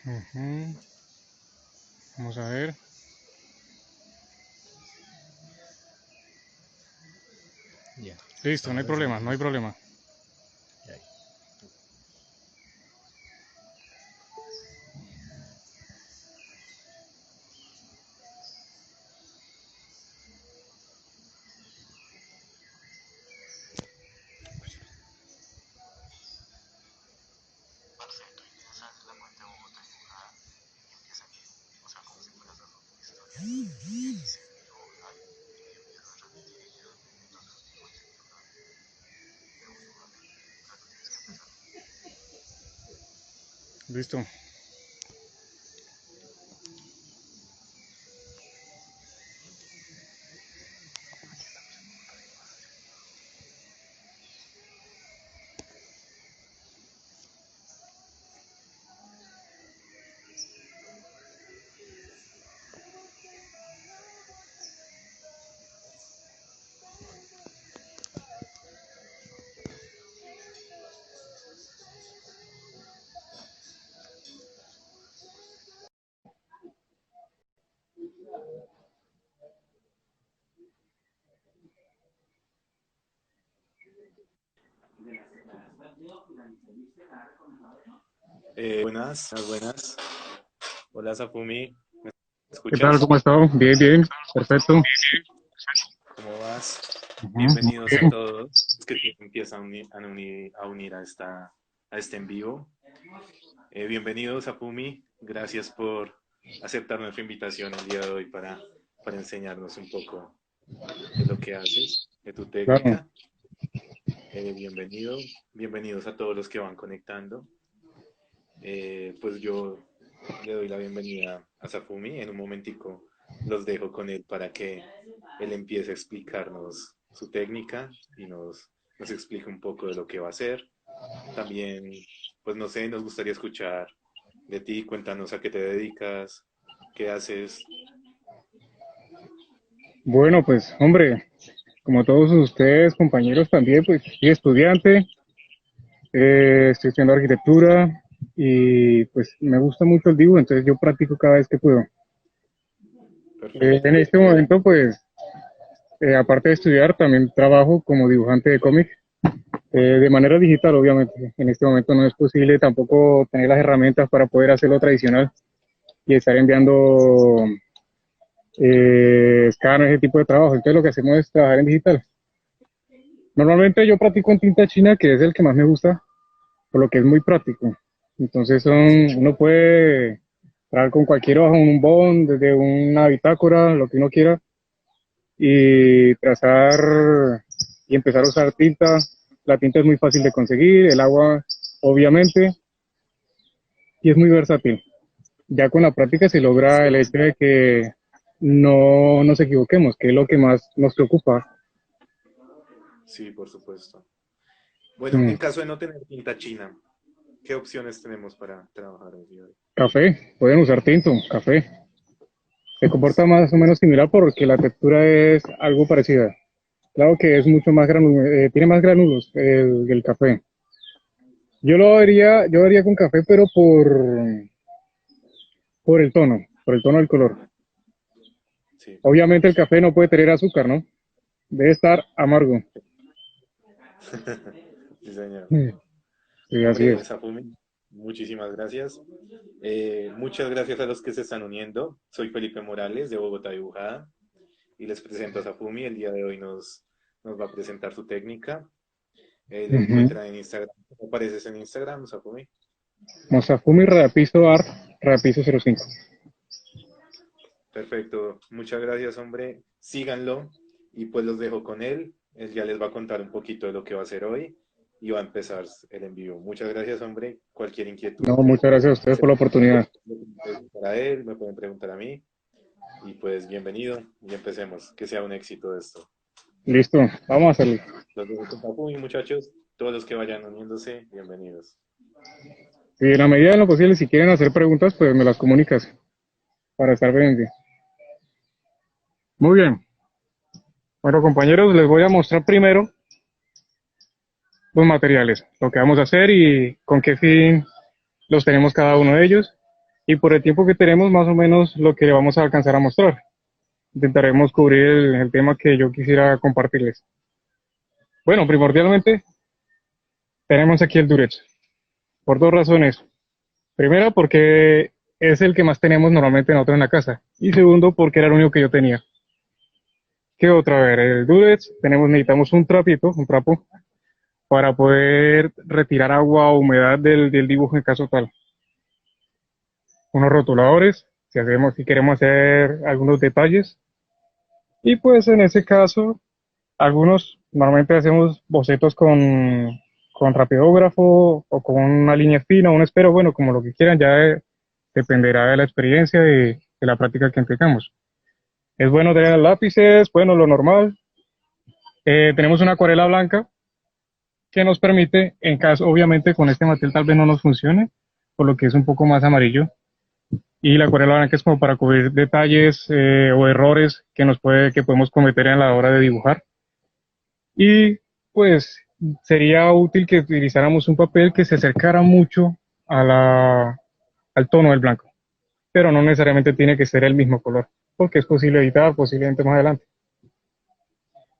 Ujú. Vamos a ver. Ya, Listo, no hay estamos problema, haciendo no hay listo. problema. Ya. Listo. Buenas. Hola, Safumi. ¿Me ¿Qué tal? escuchas? ¿Cómo ha estado? Bien, bien. Perfecto. ¿Cómo vas? Ujú, muy Bienvenidos a bien. todos que se empiezan a unir a este en vivo. Bienvenidos, Safumi. Gracias por aceptar nuestra invitación el día de hoy para enseñarnos un poco de lo que haces, de tu Claro. técnica. Bienvenidos a todos los que van conectando. Pues yo le doy la bienvenida a Safumi. En un momentico los dejo con él para que él empiece a explicarnos su técnica y nos explique un poco de lo que va a hacer. También, pues no sé, nos gustaría escuchar de ti. Cuéntanos a qué te dedicas, qué haces. Bueno, pues, hombre, como todos ustedes, compañeros también, pues, soy estudiante, estoy estudiando arquitectura y pues me gusta mucho el dibujo, entonces yo practico cada vez que puedo. En Perfecto. este momento, pues, aparte de estudiar, también trabajo como dibujante de cómic, de manera digital, obviamente. En este momento no es posible tampoco tener las herramientas para poder hacerlo tradicional y estar enviando escáner, ese tipo de trabajo. Entonces lo que hacemos es trabajar en digital. Normalmente yo practico en tinta china, que es el que más me gusta, por lo que es muy práctico. Entonces Sí, uno puede trabajar con cualquier hoja, un bond, desde una bitácora, lo que uno quiera, y trazar y empezar a usar tinta. La tinta es muy fácil de conseguir, el agua obviamente, y es muy versátil. Ya con la práctica se logra el hecho de que no nos equivoquemos, que es lo que más nos preocupa. sí, por supuesto. Bueno, Mm. en caso de no tener tinta china, ¿qué opciones tenemos para trabajar el día de hoy? Café, pueden usar tinto, café. Se comporta Listo. más o menos similar porque la textura es algo parecida. Claro que es mucho más granuloso, tiene más gránulos el café. Yo lo haría con café, pero por el tono del color. Sí, Obviamente el café no puede tener azúcar, ¿no? Debe estar amargo. sí, señor. Mm. Sí, así Hombre, es. Safumi, muchísimas gracias. Muchas gracias a los que se están uniendo. Soy Felipe Morales de Bogotá Dibujada y les presento a Safumi. El día de hoy nos va a presentar su técnica. Le Ujú. encuentran en Instagram. ¿Cómo apareces en Instagram, Safumi? Mosafumi Rapizo Art, Rapizo 05. Perfecto. Muchas gracias, hombre. Síganlo y pues los dejo con él. Él ya les va a contar un poquito de lo que va a hacer hoy y va a empezar el envío. Muchas gracias, hombre. Cualquier No, inquietud muchas gracias a que ustedes se por la oportunidad. me pueden preguntar a él, me pueden preguntar a mí. Y pues bienvenido y empecemos. Que sea un éxito esto. Listo, vamos a hacerlo. Los dejo con Papu y muchachos, todos los que vayan uniéndose, bienvenidos. Si en la medida de lo posible, si quieren hacer preguntas, pues me las comunicas para estar pendiente. Muy bien. Bueno, compañeros, les voy a mostrar primero los materiales, lo que vamos a hacer y con qué fin los tenemos cada uno de ellos. Y por el tiempo que tenemos, más o menos lo que le vamos a alcanzar a mostrar. Intentaremos cubrir el tema que yo quisiera compartirles. Bueno, primordialmente tenemos aquí el Durex, por dos razones. Primera, porque es el que más tenemos normalmente nosotros en la casa. Y segundo, porque era el único que yo tenía. ¿Qué otra? A ver, el Durex, necesitamos un trapito, un trapo, para poder retirar agua o humedad del dibujo en caso tal. Unos rotuladores, si queremos hacer algunos detalles. Y pues en ese caso, algunos normalmente hacemos bocetos con rapidógrafo o con una línea fina, un esfero, bueno, como lo que quieran, ya dependerá de la experiencia y de la práctica que tengamos. Es bueno tener lápices, bueno, lo normal. Tenemos una acuarela blanca que nos permite, en caso, obviamente con este material tal vez no nos funcione, por lo que es un poco más amarillo. Y la acuarela blanca es como para cubrir detalles o errores que podemos cometer en la hora de dibujar. Y pues sería útil que utilizáramos un papel que se acercara mucho al tono del blanco, pero no necesariamente tiene que ser el mismo color, porque es posible editar posiblemente más adelante.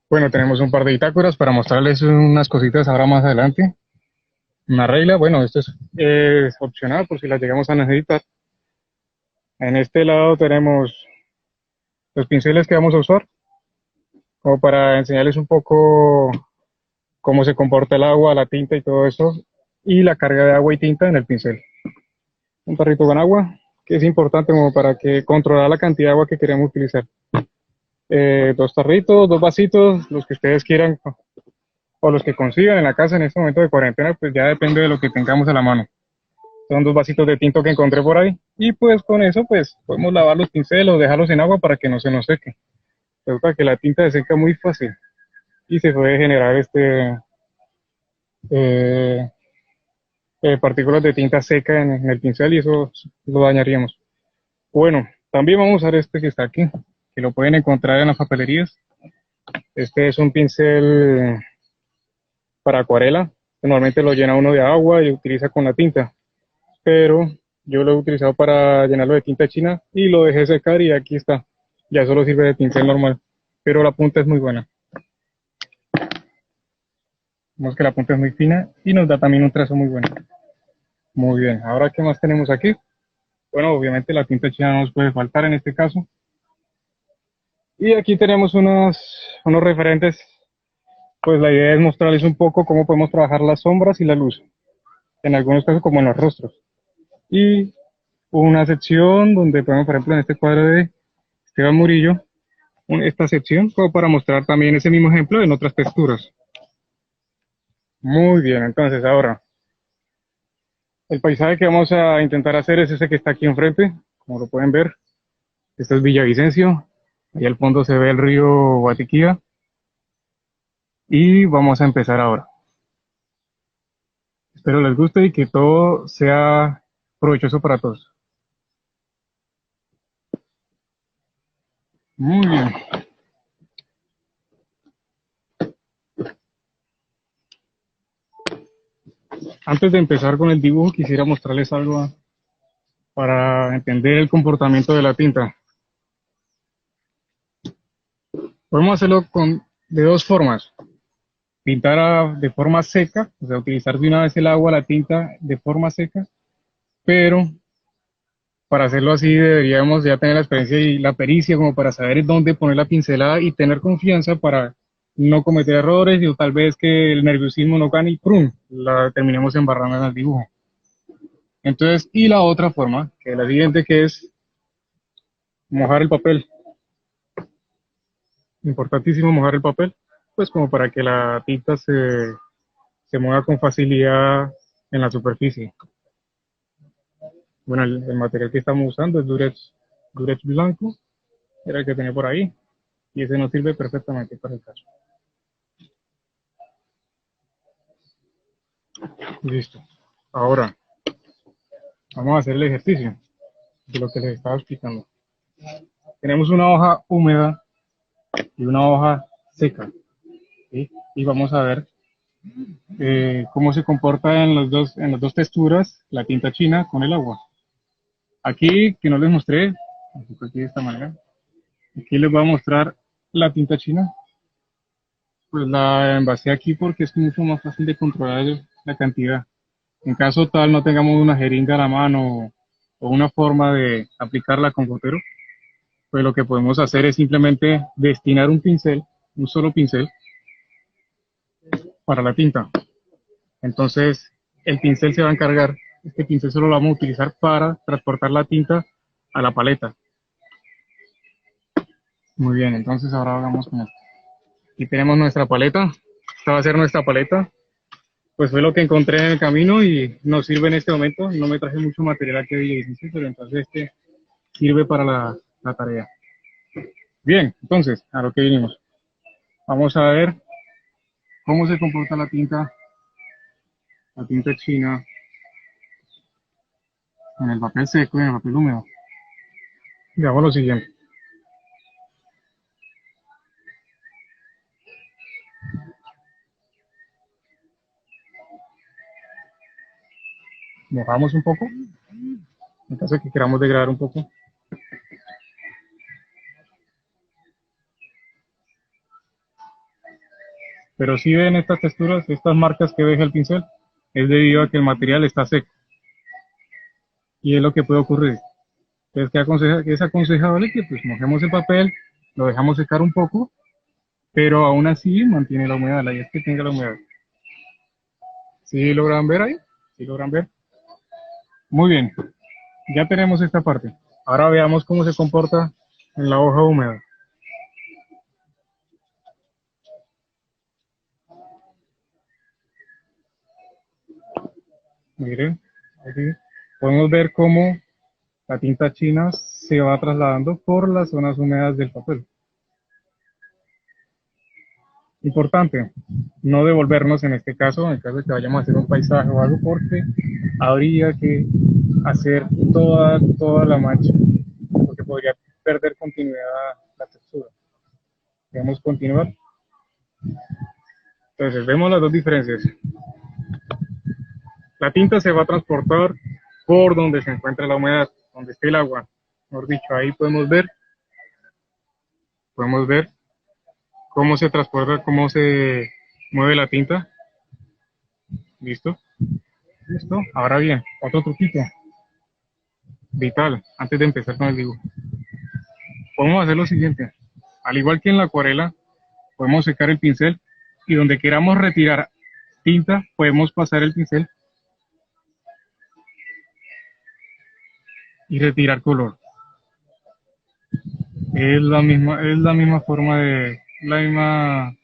Bueno, tenemos un par de bitácoras para mostrarles unas cositas ahora más adelante. Una regla, bueno, esto es opcional por si las llegamos a necesitar. En este lado tenemos los pinceles que vamos a usar, como para enseñarles un poco cómo se comporta el agua, la tinta y todo eso, y la carga de agua y tinta en el pincel. Un tarrito con agua, que es importante como para que controlar la cantidad de agua que queremos utilizar. Dos tarritos, dos vasitos, los que ustedes quieran o los que consigan en la casa en este momento de cuarentena, pues ya depende de lo que tengamos a la mano. Son dos vasitos de tinto que encontré por ahí y pues con eso pues podemos lavar los pinceles o dejarlos en agua para que no se nos seque. Resulta que la tinta se seca muy fácil y se puede generar eh, partículas de tinta seca en el pincel y eso lo dañaríamos. Bueno, también vamos a usar este que está aquí, que lo pueden encontrar en las papelerías. Este es un pincel para acuarela. Normalmente lo llena uno de agua y utiliza con la tinta, pero yo lo he utilizado para llenarlo de tinta china y lo dejé secar y aquí está. Ya solo sirve de pincel normal, pero la punta es muy buena. Vemos que la punta es muy fina y nos da también un trazo muy bueno. Muy bien, ahora ¿qué más tenemos aquí? Bueno, obviamente la tinta china no nos puede faltar en este caso. Y aquí tenemos unos referentes, pues la idea es mostrarles un poco cómo podemos trabajar las sombras y la luz, en algunos casos como en los rostros. Y una sección donde podemos, por ejemplo, en este cuadro de Esteban Murillo, esta sección como para mostrar también ese mismo ejemplo en otras texturas. Muy bien, entonces ahora, el paisaje que vamos a intentar hacer es ese que está aquí enfrente, como lo pueden ver. Este es Villavicencio, ahí al fondo se ve el río Guatiquía. Y vamos a empezar ahora. Espero les guste y que todo sea provechoso para todos. Muy bien. Antes de empezar con el dibujo, quisiera mostrarles algo para entender el comportamiento de la tinta. Podemos hacerlo de dos formas. Pintar de forma seca, o sea, utilizar de una vez el agua, la tinta de forma seca, pero para hacerlo así deberíamos ya tener la experiencia y la pericia como para saber dónde poner la pincelada y tener confianza para no cometer errores y o tal vez que el nerviosismo no gane y ¡prum! La terminemos embarrando en el dibujo. Entonces, y la otra forma, que es la siguiente, que es mojar el papel. Importantísimo mojar el papel, pues como para que la tinta se mueva con facilidad en la superficie. Bueno, el material que estamos usando es Durex blanco, era el que tenía por ahí, y ese nos sirve perfectamente para el caso. Listo. Ahora, vamos a hacer el ejercicio de lo que les estaba explicando. Tenemos una hoja húmeda y una hoja seca, ¿sí? Y vamos a ver cómo se comporta en las dos texturas la tinta china con el agua. Aquí, que no les mostré, aquí de esta manera, aquí les voy a mostrar la tinta china. Pues la envasé aquí porque es mucho más fácil de controlar la cantidad. En caso tal no tengamos una jeringa a la mano o una forma de aplicarla con gotero, pues lo que podemos hacer es simplemente destinar un pincel, un solo pincel, para la tinta. Entonces, el pincel se va a encargar, este pincel solo lo vamos a utilizar para transportar la tinta a la paleta. Muy bien, entonces ahora vamos con esto. Aquí tenemos nuestra paleta, esta va a ser nuestra paleta. Pues fue lo que encontré en el camino y nos sirve en este momento. No me traje mucho material aquí de Villavicencio, pero entonces este sirve para la tarea. Bien, entonces, a lo que vinimos. Vamos a ver cómo se comporta la tinta china en el papel seco y en el papel húmedo. Veamos lo siguiente. Mojamos un poco, en caso de que queramos degradar un poco. Pero si ven estas texturas, estas marcas que deja el pincel, es debido a que el material está seco. Y es lo que puede ocurrir. Entonces, ¿qué es aconsejable? Que pues mojemos el papel, lo dejamos secar un poco, pero aún así mantiene la humedad, la idea es que tenga la humedad. ¿Sí logran ver ahí? ¿Sí logran ver? Muy bien, ya tenemos esta parte. Ahora veamos cómo se comporta en la hoja húmeda. Miren, aquí podemos ver cómo la tinta china se va trasladando por las zonas húmedas del papel. Importante, no devolvernos en este caso, en caso de que vayamos a hacer un paisaje o algo, porque habría que hacer toda la mancha, porque podría perder continuidad la textura. Debemos continuar. Entonces, vemos las dos diferencias. La tinta se va a transportar por donde se encuentra la humedad, donde esté el agua. Mejor dicho, ahí podemos ver cómo se transporta, cómo se mueve la tinta. ¿Listo? ¿Listo? Ahora bien, otro truquito vital antes de empezar con el dibujo. Podemos hacer lo siguiente. Al igual que en la acuarela, podemos secar el pincel y donde queramos retirar tinta, podemos pasar el pincel y retirar color. Es la misma forma de, mismo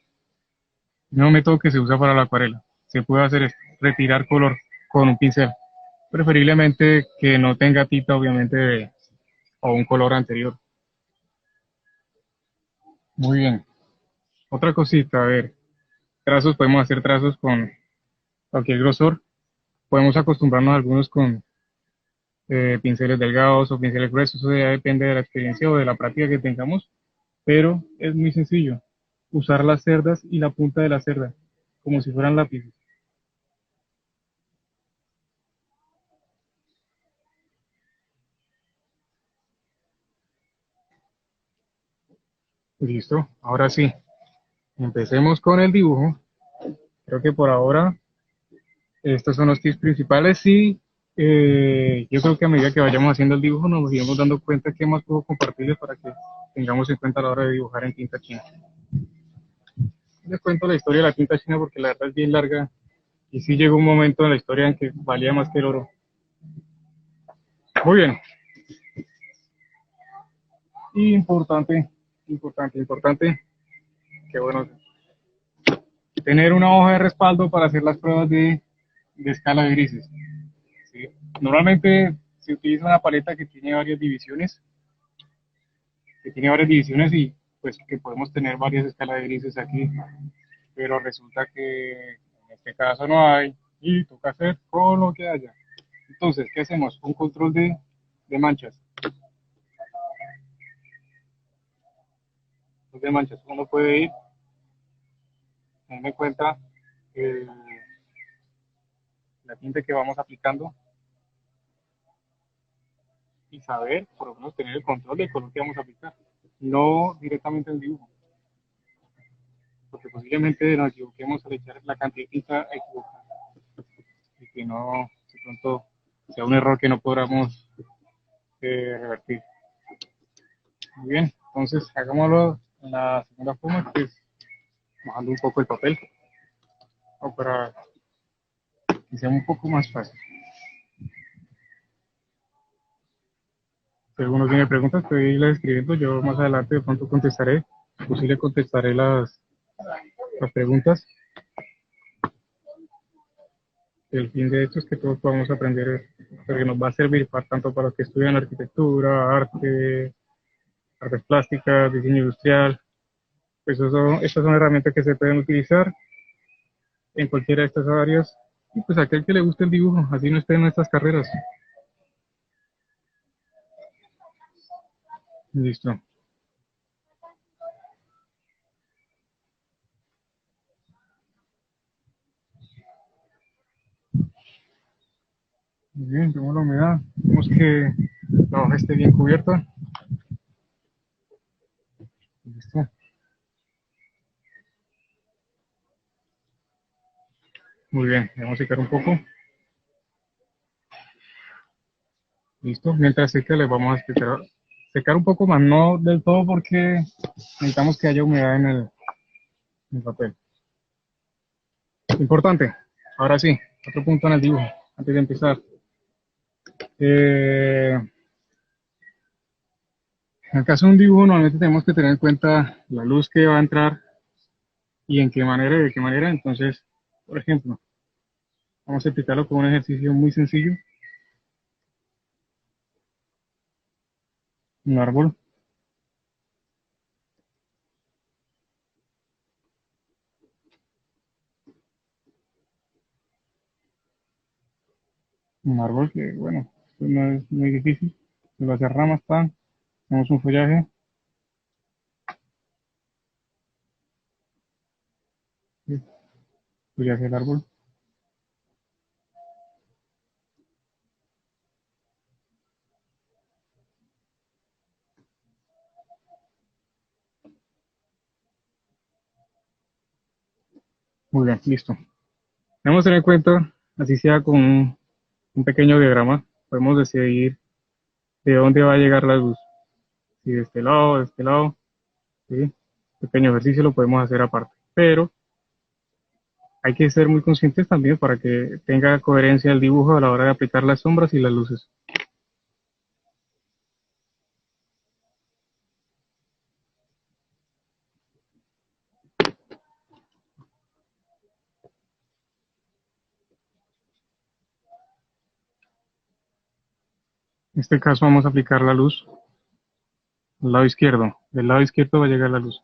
método que se usa para la acuarela. Se puede hacer esto, retirar color con un pincel. Preferiblemente que no tenga tinta, obviamente, o un color anterior. Muy bien. Otra cosita, a ver, trazos, podemos hacer trazos con cualquier grosor. Podemos acostumbrarnos a algunos con pinceles delgados o pinceles gruesos, eso ya depende de la experiencia o de la práctica que tengamos, pero es muy sencillo. Usar las cerdas y la punta de la cerda, como si fueran lápices. Listo, ahora sí, empecemos con el dibujo. Creo que por ahora estos son los tips principales y yo creo que a medida que vayamos haciendo el dibujo nos iremos dando cuenta qué más puedo compartirles para que tengamos en cuenta a la hora de dibujar en tinta china. Les cuento la historia de la tinta china porque la verdad es bien larga y sí llegó un momento en la historia en que valía más que el oro. Muy bien, importante, importante, que bueno, tener una hoja de respaldo para hacer las pruebas de escala de grises. ¿Sí? Normalmente se utiliza una paleta que tiene varias divisiones y pues que podemos tener varias escalas de grises aquí, pero resulta que en este caso no hay y toca hacer con lo que haya. Entonces, ¿qué hacemos? Un control de manchas. De manchas. Uno puede ir teniendo en cuenta el, la tinta que vamos aplicando. y saber, por lo menos tener el control del color que vamos a aplicar, no directamente en el dibujo, porque posiblemente nos equivoquemos al echar la cantidad de tinta equivocada y que no, de pronto, sea un error que no podamos revertir. Muy bien, entonces hagámoslo en la segunda forma, que es bajando un poco el papel, o para que sea un poco más fácil. Si alguno tiene preguntas, puede irlas escribiendo. Yo más adelante de pronto contestaré, o sí le contestaré las preguntas. El fin de esto es que todos podamos aprender, porque nos va a servir para, tanto para los que estudian arquitectura, arte, artes plásticas, diseño industrial. Pues estas son herramientas que se pueden utilizar en cualquiera de estas áreas. Y pues a aquel que le guste el dibujo, así no esté en nuestras carreras. Listo. Muy bien, tenemos la humedad. Vemos que la hoja esté bien cubierta. Listo. Muy bien, vamos a secar un poco. Listo. Mientras seca, le vamos a secar un poco más, no del todo porque necesitamos que haya humedad en el papel. Importante. Ahora sí, otro punto en el dibujo, antes de empezar. En el caso de un dibujo, normalmente tenemos que tener en cuenta la luz que va a entrar y en qué manera y de qué manera. Entonces, por ejemplo, vamos a explicarlo con un ejercicio muy sencillo. Un árbol. Un árbol que, bueno, pues no es muy difícil. Se va a hacer ramas, tan. Tenemos un follaje. Sí, follaje del árbol. Muy bien, listo. Debemos tener en cuenta, así sea con un pequeño diagrama, podemos decidir de dónde va a llegar la luz. Si de este lado, de este lado, ¿sí? Pequeño ejercicio lo podemos hacer aparte. Pero hay que ser muy conscientes también para que tenga coherencia el dibujo a la hora de aplicar las sombras y las luces. En este caso vamos a aplicar la luz al lado izquierdo. Del lado izquierdo va a llegar la luz.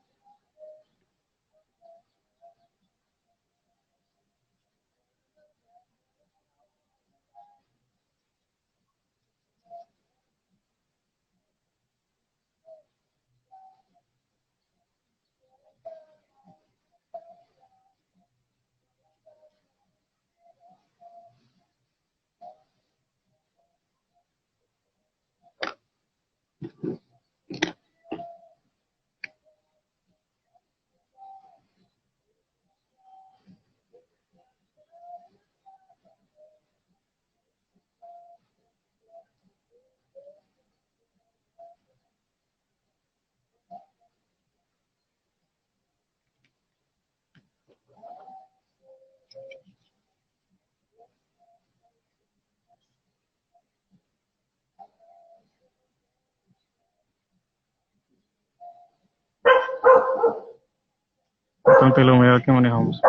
Importante la humedad que manejamos.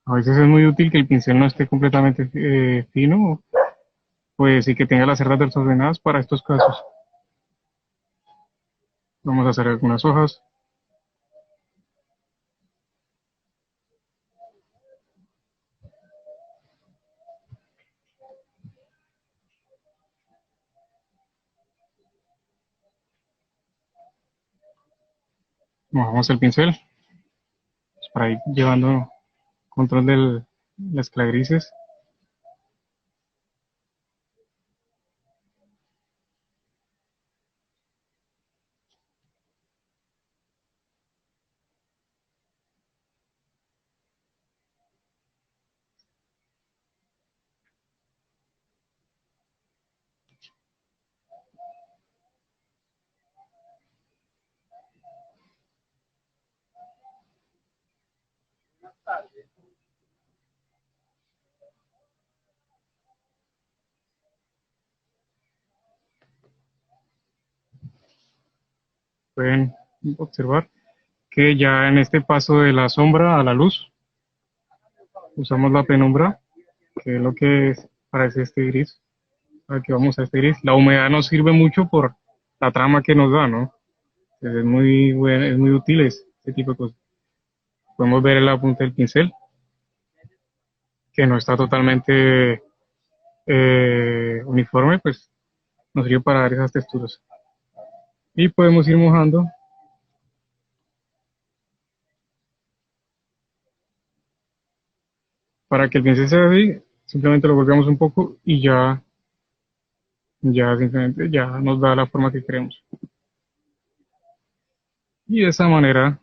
A veces es muy útil que el pincel no esté completamente fino, pues y que tenga las cerdas desordenadas para estos casos. Vamos a hacer algunas hojas. Mojamos el pincel pues, para ir llevando control de las esclavices. Pueden observar que ya en este paso de la sombra a la luz usamos la penumbra, que es lo que parece este gris. Aquí vamos a este gris. La humedad nos sirve mucho por la trama que nos da, ¿no? Es muy bueno, es muy útil este tipo de cosas. Podemos ver la punta del pincel, que no está totalmente uniforme, pues nos sirve para dar esas texturas. Y podemos ir mojando para que el pincel sea así, simplemente lo golpeamos un poco y ya simplemente ya nos da la forma que queremos. Y de esa manera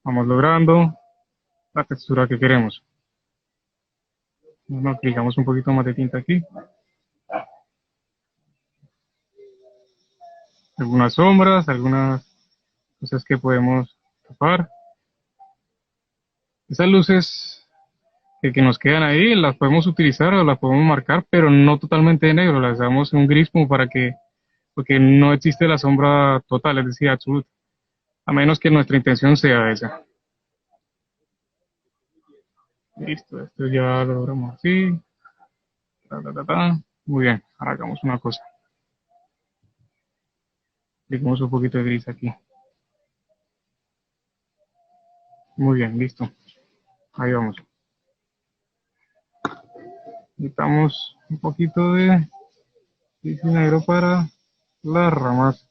vamos logrando la textura que queremos. Nos aplicamos un poquito más de tinta aquí, algunas sombras, algunas cosas que podemos tapar. Esas luces que nos quedan ahí las podemos utilizar o las podemos marcar, pero no totalmente de negro, las damos en un gris como para que, porque no existe la sombra total, es decir, absoluta, a menos que nuestra intención sea esa. Listo, esto ya lo logramos así. Ta, ta, ta, ta. Muy bien, ahora hagamos una cosa. Aplicamos un poquito de gris aquí. Muy bien, listo. Ahí vamos. Quitamos un poquito de gris y negro para las ramas.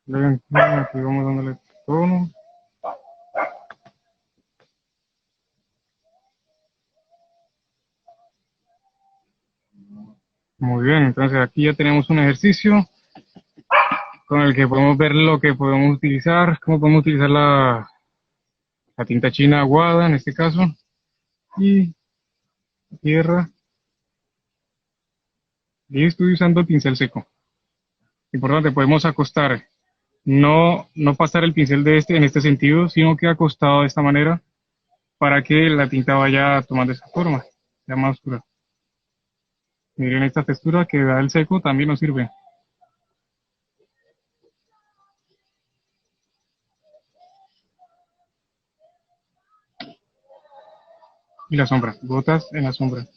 Aquí vamos dándole tono. Muy bien, entonces aquí ya tenemos un ejercicio con el que podemos ver lo que podemos utilizar, cómo podemos utilizar la tinta china aguada en este caso, y tierra, y estoy usando pincel seco. Importante, podemos acostar, no pasar el pincel de en este sentido, sino que acostado de esta manera para que la tinta vaya tomando esa forma, sea más oscura. Miren esta textura que da el seco, también nos sirve. Y la sombra, gotas en la sombra.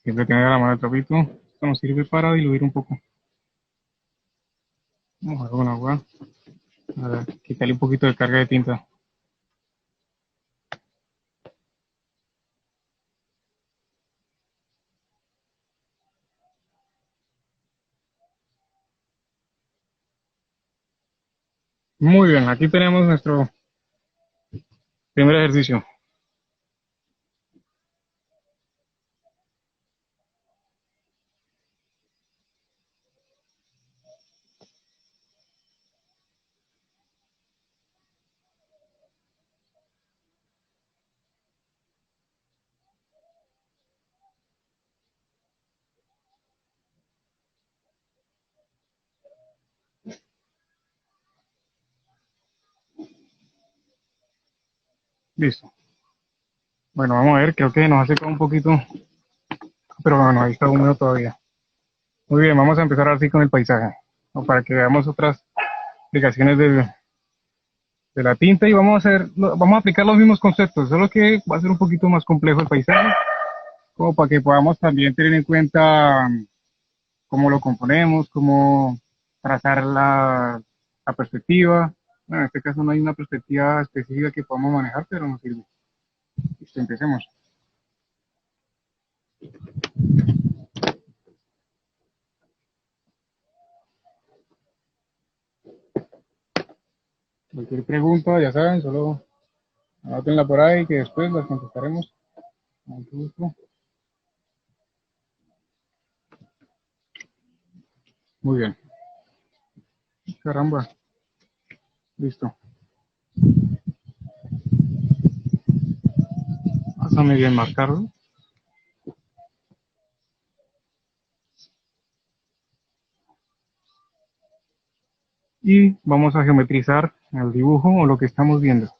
Siempre tener a la mano el trapito, esto nos sirve para diluir un poco. Vamos a con agua, para quitarle un poquito de carga de tinta. Muy bien, aquí tenemos nuestro primer ejercicio. Listo. Bueno, vamos a ver, creo que nos ha secado un poquito, pero bueno, ahí está húmedo todavía. Muy bien, vamos a empezar así con el paisaje, o para que veamos otras aplicaciones de la tinta y vamos a aplicar los mismos conceptos, solo que va a ser un poquito más complejo el paisaje, como para que podamos también tener en cuenta cómo lo componemos, cómo trazar la perspectiva. Bueno, en este caso no hay una perspectiva específica que podamos manejar, pero nos sirve. Listo, empecemos. Cualquier pregunta, ya saben, solo anótenla por ahí que después las contestaremos. Con mucho gusto. Muy bien. Caramba. Listo. Pásame bien marcarlo. Y vamos a geometrizar el dibujo o lo que estamos viendo.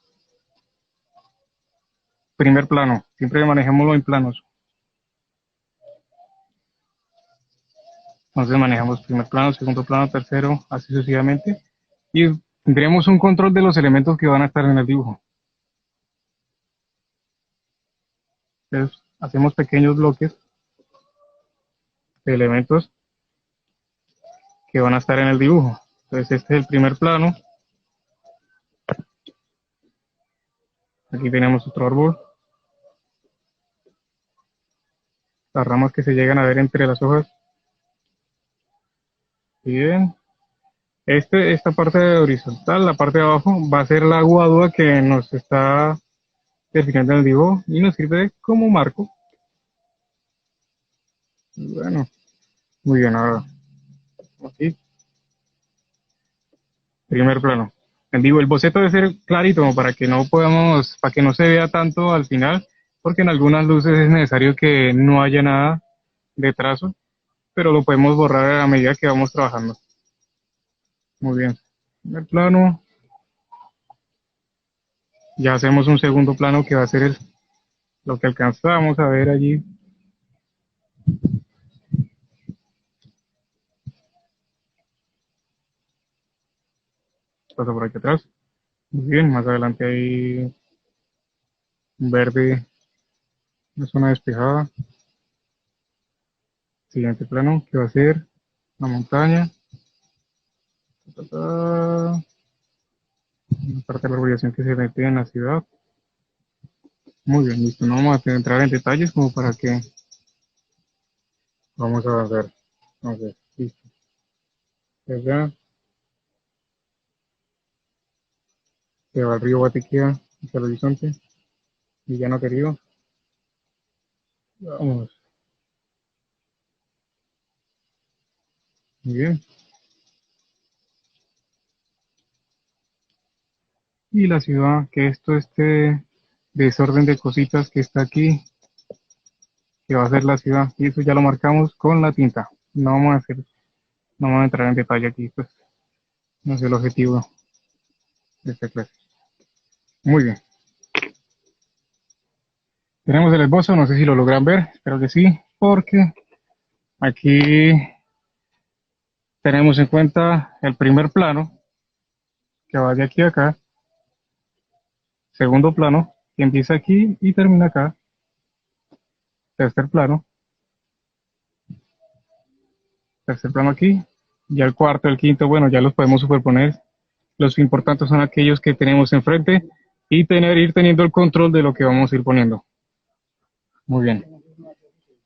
Primer plano. Siempre manejémoslo en planos. Entonces manejamos primer plano, segundo plano, tercero, así sucesivamente. Y tendremos un control de los elementos que van a estar en el dibujo. Entonces hacemos pequeños bloques de elementos que van a estar en el dibujo. Entonces este es el primer plano. Aquí tenemos otro árbol. Las ramas que se llegan a ver entre las hojas. Bien. Esta parte horizontal, la parte de abajo, va a ser la aguadua que nos está definiendo en el dibujo y nos sirve como marco. Bueno, muy bien, ahora aquí, primer plano. El boceto debe ser clarito para que no podamos, para que no se vea tanto al final, porque en algunas luces es necesario que no haya nada de trazo, pero lo podemos borrar a medida que vamos trabajando. Muy bien. Primer plano. Ya hacemos un segundo plano que va a ser lo que alcanzamos a ver allí. Pasa por aquí atrás. Muy bien, más adelante hay un verde, una zona despejada. Siguiente plano, que va a ser la montaña. Una parte de la urbanización que se mete en la ciudad. Muy bien, listo. No vamos a entrar en detalles como para que vamos a avanzar. Entonces, listo. Allá se va el río Guatiquía hacia el horizonte. Villano querido. Vamos. Muy bien. Y la ciudad, que esto este desorden de cositas que está aquí, que va a ser la ciudad, y eso ya lo marcamos con la tinta. No vamos a entrar en detalle aquí, pues no es el objetivo de esta clase. Muy bien. Tenemos el esbozo, no sé si lo logran ver, espero que sí, porque aquí tenemos en cuenta el primer plano, que va de aquí a acá, segundo plano, que empieza aquí y termina acá, tercer plano aquí, ya el cuarto, el quinto, bueno, ya los podemos superponer. Los importantes son aquellos que tenemos enfrente y ir teniendo el control de lo que vamos a ir poniendo. Muy bien,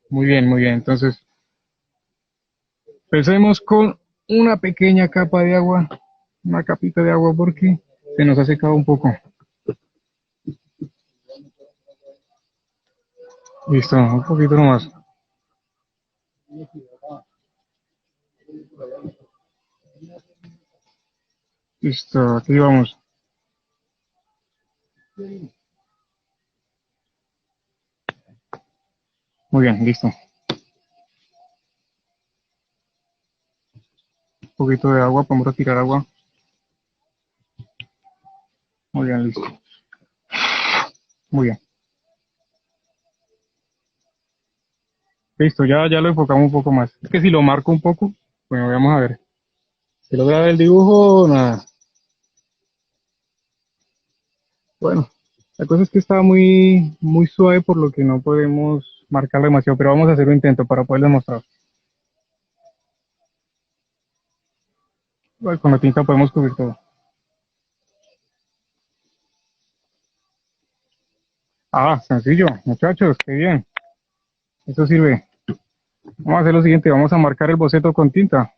muy bien, muy bien. Entonces, empecemos con una pequeña capa de agua, una capita de agua porque se nos ha secado un poco. Listo, un poquito nomás. Listo, aquí vamos. Muy bien, listo. Un poquito de agua, podemos retirar agua. Muy bien, listo. Muy bien. Listo, ya lo enfocamos un poco más. Es que si lo marco un poco, bueno, vamos a ver. ¿Se logra ver el dibujo? Nada. Bueno, la cosa es que está muy suave por lo que no podemos marcar demasiado, pero vamos a hacer un intento para poder demostrar. Bueno, con la tinta podemos cubrir todo. Ah, sencillo, muchachos, qué bien. Eso sirve. Vamos a hacer lo siguiente, vamos a marcar el boceto con tinta.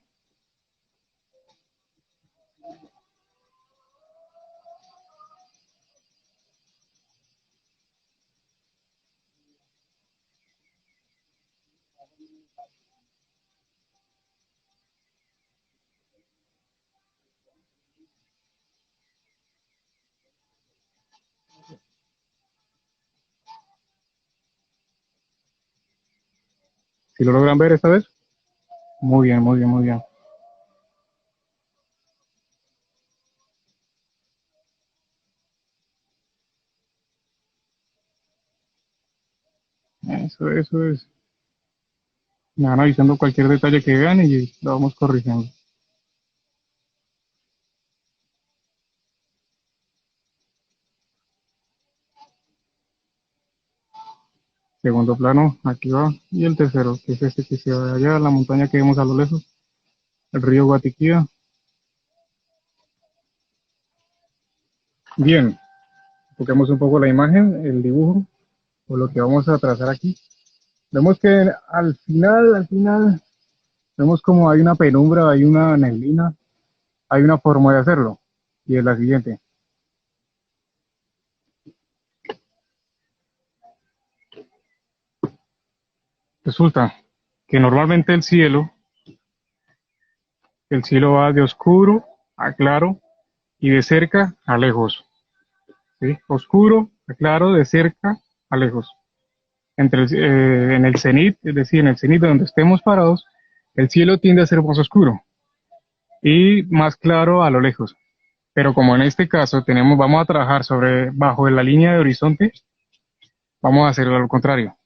Si lo logran ver esta vez. Muy bien, muy bien, muy bien. Eso es. Me van avisando cualquier detalle que vean y lo vamos corrigiendo. Segundo plano, aquí va. Y el tercero, que es este que se ve allá, la montaña que vemos a lo lejos, el río Guatiquía. Bien, toquemos un poco la imagen, el dibujo, o lo que vamos a trazar aquí. Vemos que al final, vemos como hay una penumbra, hay una neblina, hay una forma de hacerlo. Y es la siguiente. Resulta que normalmente el cielo va de oscuro a claro y de cerca a lejos. ¿Sí? Oscuro a claro, de cerca a lejos. En el cenit, es decir, en el cenit donde estemos parados, el cielo tiende a ser más oscuro y más claro a lo lejos. Pero como en este caso vamos a trabajar bajo la línea de horizonte, vamos a hacerlo lo contrario.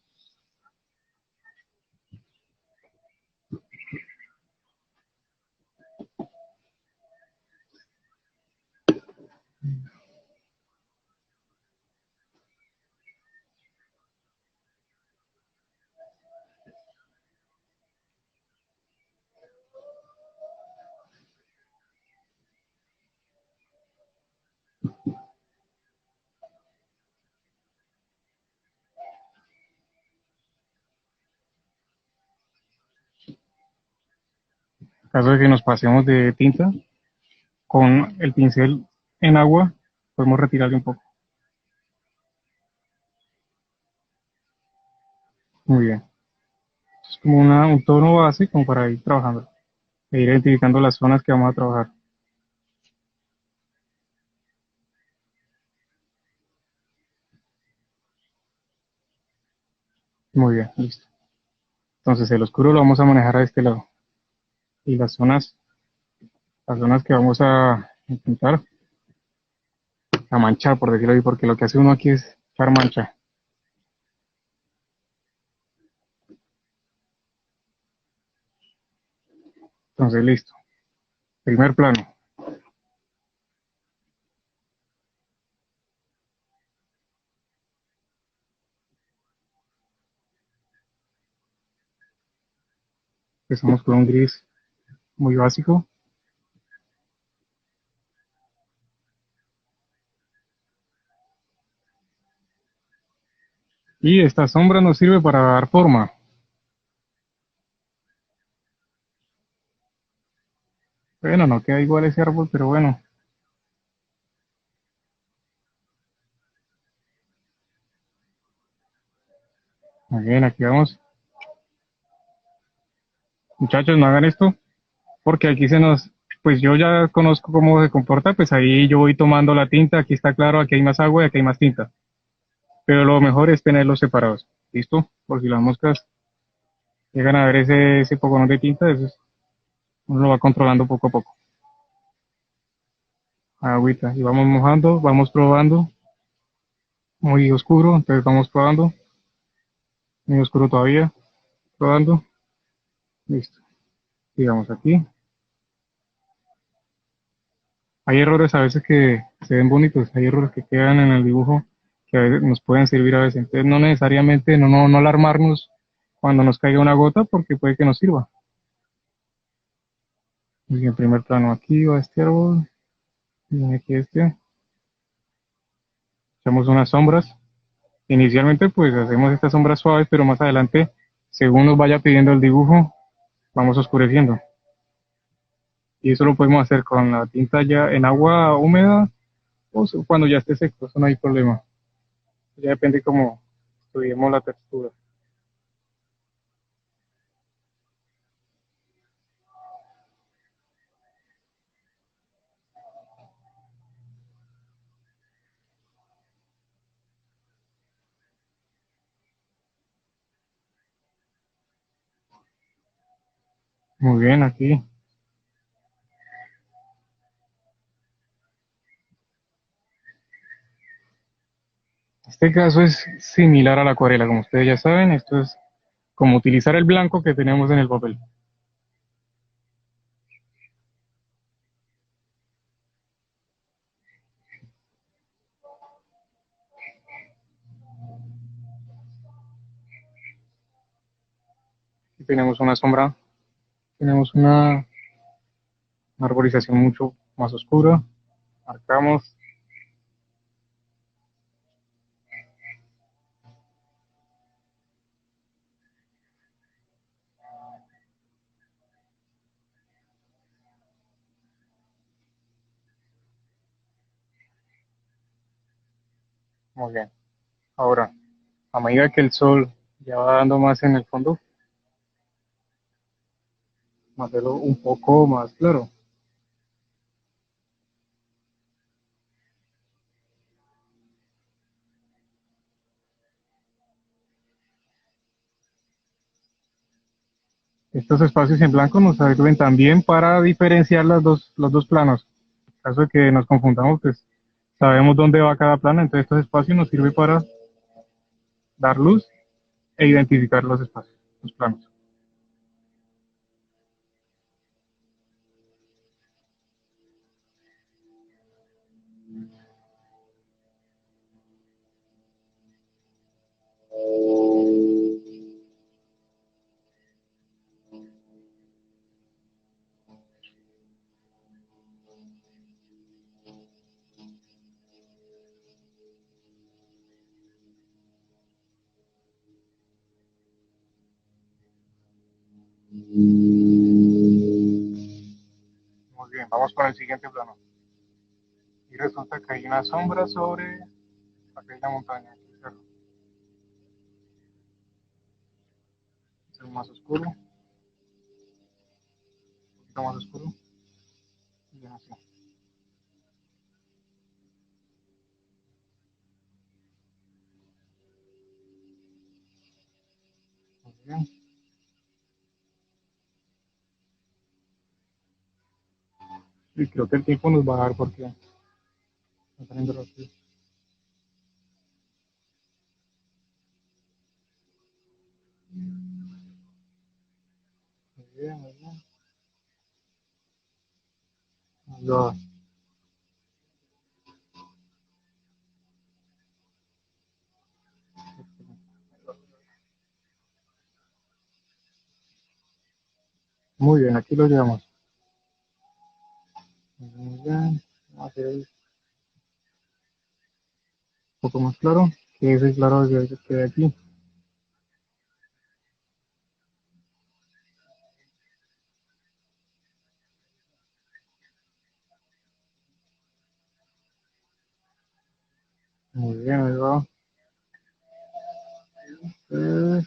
En caso de que nos pasemos de tinta, con el pincel en agua, podemos retirarle un poco. Muy bien. Es como un tono base como para ir trabajando e ir identificando las zonas que vamos a trabajar. Muy bien, listo. Entonces el oscuro lo vamos a manejar a este lado. Y las zonas que vamos a intentar a manchar, por decirlo así, porque lo que hace uno aquí es echar mancha. Entonces, listo. Primer plano. Empezamos con un gris muy básico. Y esta sombra nos sirve para dar forma. Bueno, no queda igual ese árbol, pero bueno. Muy bien, aquí vamos. Muchachos, no hagan esto, porque aquí pues yo ya conozco cómo se comporta, pues ahí yo voy tomando la tinta, aquí está claro, aquí hay más agua y aquí hay más tinta. Pero lo mejor es tenerlos separados. ¿Listo? Por si las moscas llegan a ver ese poconón de tinta, uno lo va controlando poco a poco. Agüita, y vamos mojando, vamos probando. Muy oscuro, entonces vamos probando. Muy oscuro todavía, probando. Listo. Sigamos aquí. Hay errores a veces que se ven bonitos, hay errores que quedan en el dibujo que a veces nos pueden servir a veces. Entonces no necesariamente no alarmarnos cuando nos caiga una gota porque puede que nos sirva. Y en primer plano aquí va este árbol, y aquí este. Echamos unas sombras. Inicialmente pues hacemos estas sombras suaves, pero más adelante, según nos vaya pidiendo el dibujo, vamos oscureciendo. Y eso lo podemos hacer con la tinta ya en agua húmeda o cuando ya esté seco, eso no hay problema. Ya depende cómo estudiemos la textura. Muy bien, aquí. Este caso es similar a la acuarela, como ustedes ya saben, esto es como utilizar el blanco que tenemos en el papel. Aquí tenemos una sombra, tenemos una arborización mucho más oscura, marcamos, muy bien. Ahora, a medida que el sol ya va dando más en el fondo, vamos a hacerlo un poco más claro. Estos espacios en blanco nos sirven también para diferenciar los dos planos. En caso de que nos confundamos, pues sabemos dónde va cada plano, entonces estos espacios nos sirven para dar luz e identificar los espacios, los planos. Muy bien, vamos con el siguiente plano. Y resulta que hay una sombra sobre aquella montaña. Claro, es más oscuro, un poquito más oscuro. Y así. Muy bien. Y creo que el tiempo nos va a dar porque está saliendo rápido. Muy bien, muy bien. Ya. Muy bien, aquí lo llevamos. Muy bien. Vamos a hacer un poco más claro. Que ese claro que quede aquí. Muy bien, ahí va. Eh,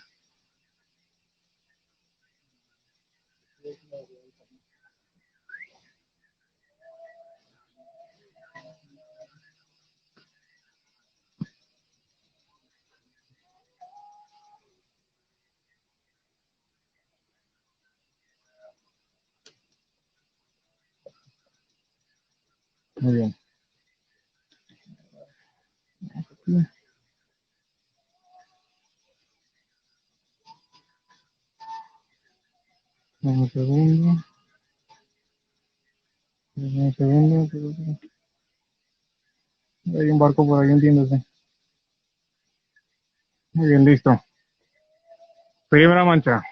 Muy bien. Aquí. Un segundo. Un segundo. Hay un barco por ahí hundiéndose. Muy bien, listo. Primera mancha.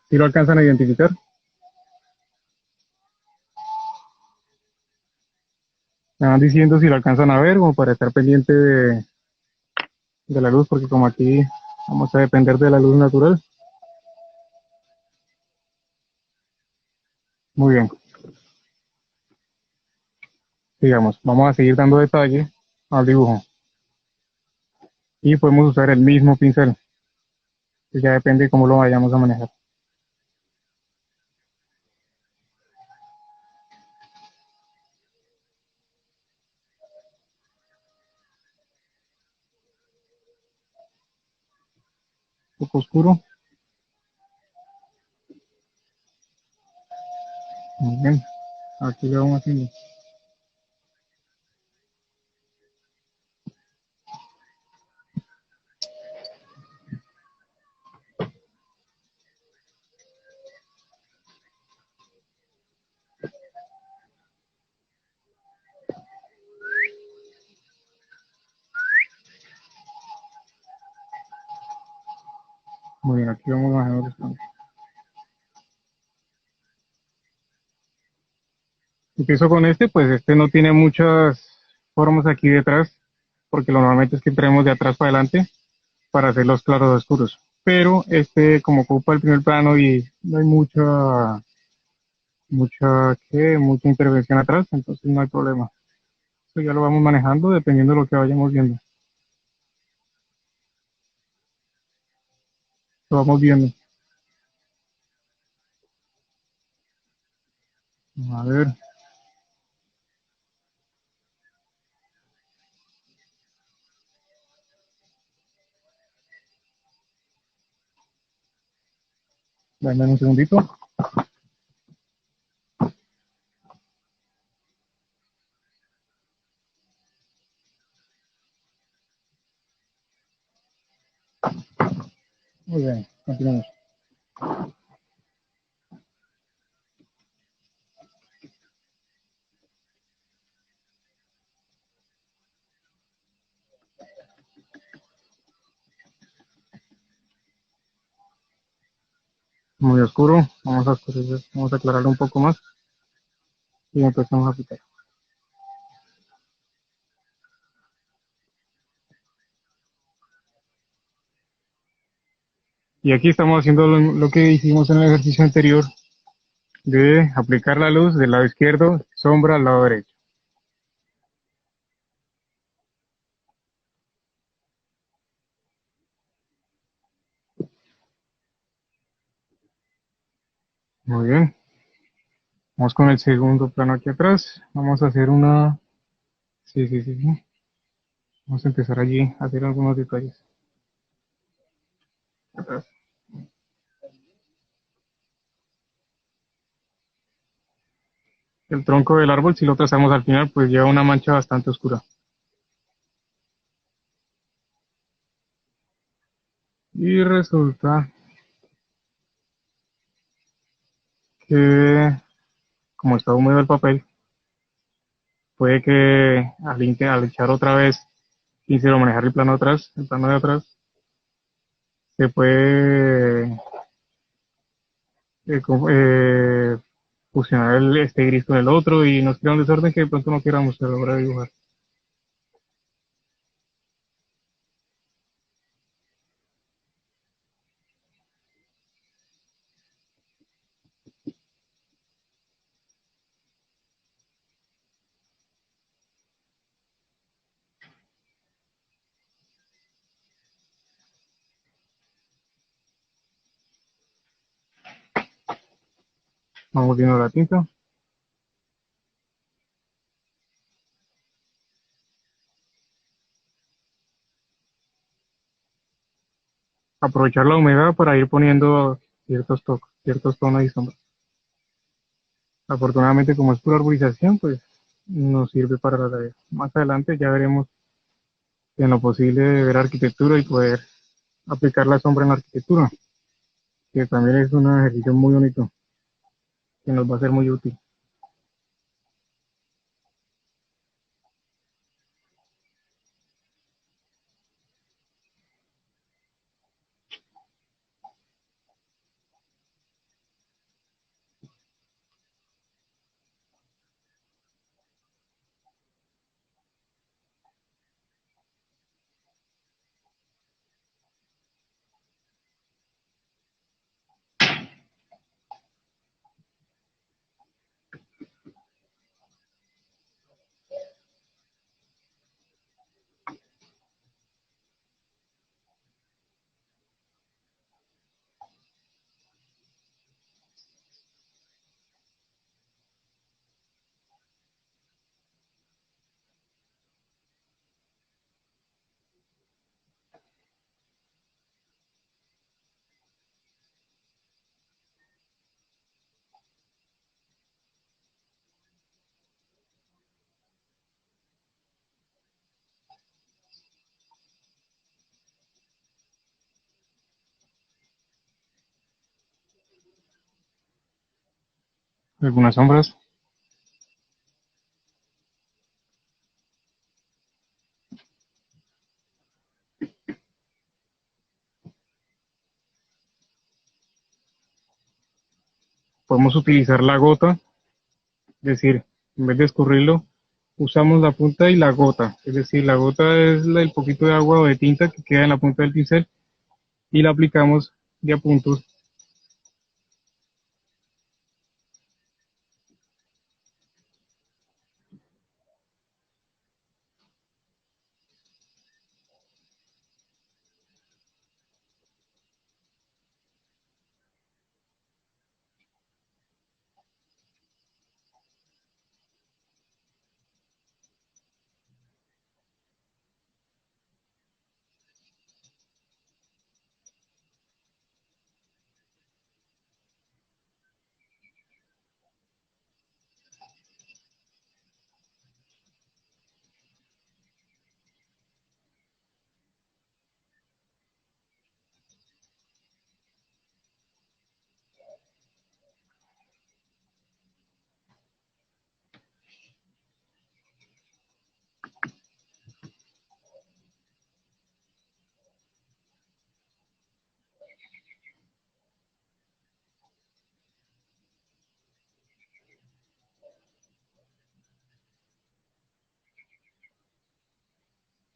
Si lo alcanzan a identificar. Me van diciendo si lo alcanzan a ver, como para estar pendiente de la luz, porque como aquí vamos a depender de la luz natural. Muy bien. Digamos, vamos a seguir dando detalle al dibujo. Y podemos usar el mismo pincel, que ya depende de cómo lo vayamos a manejar. Un poco oscuro. Muy bien. Aquí lo vamos haciendo. Muy bien, aquí vamos manejando esto. Empiezo con este, pues este no tiene muchas formas aquí detrás, porque lo normalmente es que entremos de atrás para adelante para hacer los claros oscuros. Pero este, como ocupa el primer plano y no hay mucha intervención atrás, entonces no hay problema. Eso ya lo vamos manejando dependiendo de lo que vayamos viendo. Lo vamos viendo. A ver, dame un segundito. Muy bien, continuamos. Muy oscuro, vamos a oscurecer, vamos a aclararlo un poco más y empezamos a aplicar. Y aquí estamos haciendo lo que hicimos en el ejercicio anterior de aplicar la luz del lado izquierdo, sombra al lado derecho. Muy bien, vamos con el segundo plano aquí atrás. Vamos a hacer una... Sí, sí, sí, sí. Vamos a empezar allí a hacer algunos detalles. Atrás. El tronco del árbol, si lo trazamos al final, pues lleva una mancha bastante oscura. Y resulta que, como está húmedo el papel, puede que al echar otra vez y si lo manejar el plano atrás, el plano de atrás, se puede fusionar este gris con el otro y nos crea un desorden que de pronto no queramos a la hora de dibujar. Vamos viendo la tinta. Aprovechar la humedad para ir poniendo ciertos tonos y sombras. Afortunadamente, como es pura arborización, pues nos sirve para la tarea. Más adelante ya veremos en lo posible de ver arquitectura y poder aplicar la sombra en la arquitectura, que también es un ejercicio muy bonito. que nos va a ser muy útil. Algunas sombras. Podemos utilizar la gota, es decir, en vez de escurrirlo, usamos la punta y la gota. Es decir, la gota es el poquito de agua o de tinta que queda en la punta del pincel y la aplicamos de a puntos.